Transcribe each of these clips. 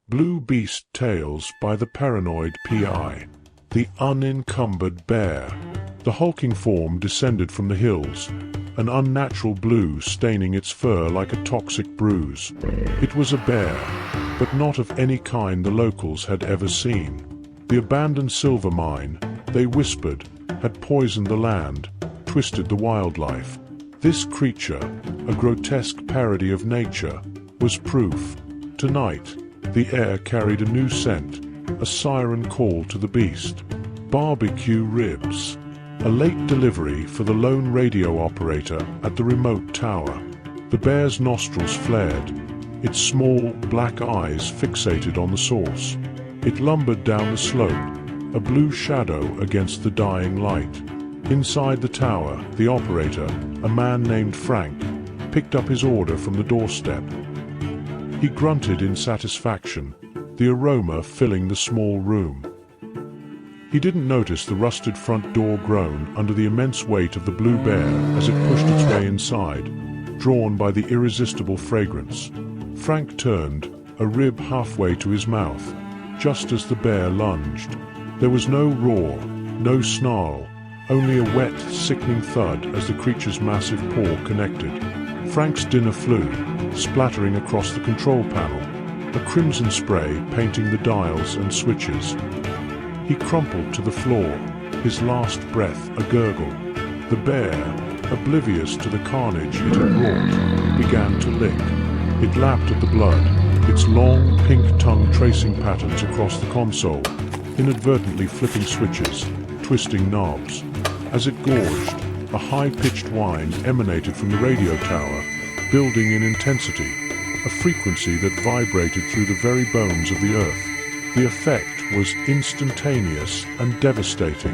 Blue Beast Tales by the Paranoid PI. The Unencumbered Bear. The hulking form descended from the hills, an unnatural blue staining its fur like a toxic bruise. It was a bear, but not of any kind the locals had ever seen. The abandoned silver mine, they whispered, had poisoned the land, twisted the wildlife. This creature, a grotesque parody of nature, was proof. Tonight, the air carried a new scent, a siren call to the beast. Barbecue ribs. A late delivery for the lone radio operator at the remote tower. The bear's nostrils flared, its small, black eyes fixated on the source. It lumbered down the slope, a blue shadow against the dying light. Inside the tower, the operator, a man named Frank, picked up his order from the doorstep. He grunted in satisfaction, the aroma filling the small room. He didn't notice the rusted front door groan under the immense weight of the blue bear as it pushed its way inside, drawn by the irresistible fragrance. Frank turned, a rib halfway to his mouth, just as the bear lunged. There was no roar, no snarl, only a wet, sickening thud as the creature's massive paw connected. Frank's dinner flew, splattering across the control panel, a crimson spray painting the dials and switches. He crumpled to the floor, his last breath a gurgle. The bear, oblivious to the carnage it had wrought, began to lick. It lapped at the blood, its long, pink tongue tracing patterns across the console, inadvertently flipping switches, twisting knobs. As it gorged, a high-pitched whine emanated from the radio tower, building in intensity, a frequency that vibrated through the very bones of the earth. The effect was instantaneous and devastating.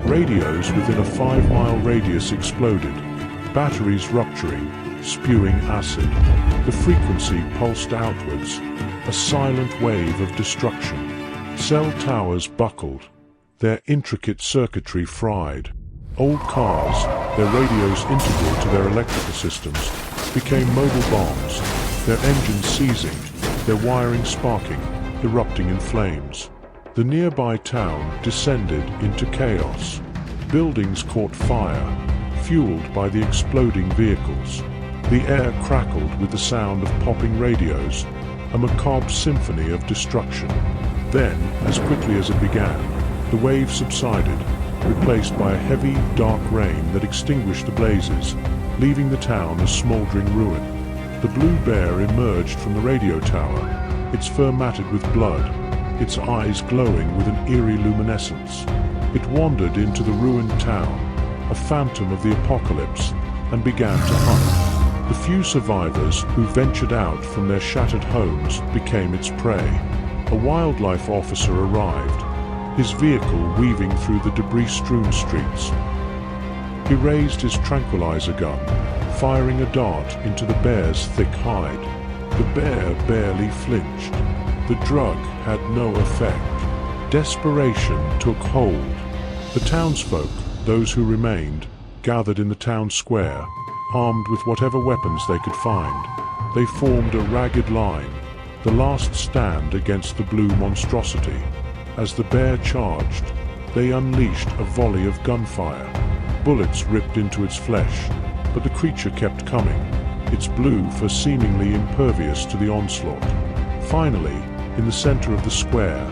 Radios within a 5-mile radius exploded, batteries rupturing, spewing acid. The frequency pulsed outwards, a silent wave of destruction. Cell towers buckled, their intricate circuitry fried. Old cars, their radios integral to their electrical systems, became mobile bombs, their engines seizing, their wiring sparking, erupting in flames. The nearby town descended into chaos. Buildings caught fire, fueled by the exploding vehicles. The air crackled with the sound of popping radios, a macabre symphony of destruction. Then, as quickly as it began, the wave subsided, replaced by a heavy, dark rain that extinguished the blazes, leaving the town a smoldering ruin. The blue bear emerged from the radio tower, its fur matted with blood, its eyes glowing with an eerie luminescence. It wandered into the ruined town, a phantom of the apocalypse, and began to hunt. The few survivors who ventured out from their shattered homes became its prey. A wildlife officer arrived, his vehicle weaving through the debris-strewn streets. He raised his tranquilizer gun, firing a dart into the bear's thick hide. The bear barely flinched. The drug had no effect. Desperation took hold. The townsfolk, those who remained, gathered in the town square, armed with whatever weapons they could find. They formed a ragged line, the last stand against the blue monstrosity. As the bear charged, they unleashed a volley of gunfire. Bullets ripped into its flesh, but the creature kept coming, its blue fur seemingly impervious to the onslaught. Finally, in the center of the square,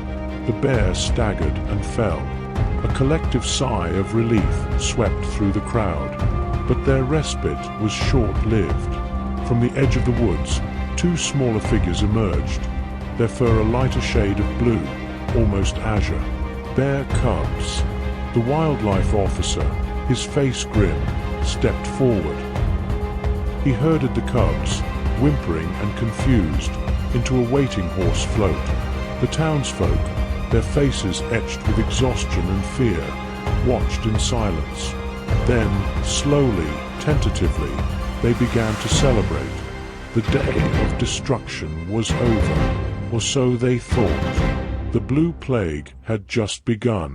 the bear staggered and fell. A collective sigh of relief swept through the crowd, but their respite was short-lived. From the edge of the woods, two smaller figures emerged, their fur a lighter shade of blue, almost azure. Bear cubs. The wildlife officer, his face grim, stepped forward. He herded the cubs, whimpering and confused, into a waiting horse float. The townsfolk, their faces etched with exhaustion and fear, watched in silence. Then, slowly, tentatively, they began to celebrate. The day of destruction was over, or so they thought. The blue plague had just begun.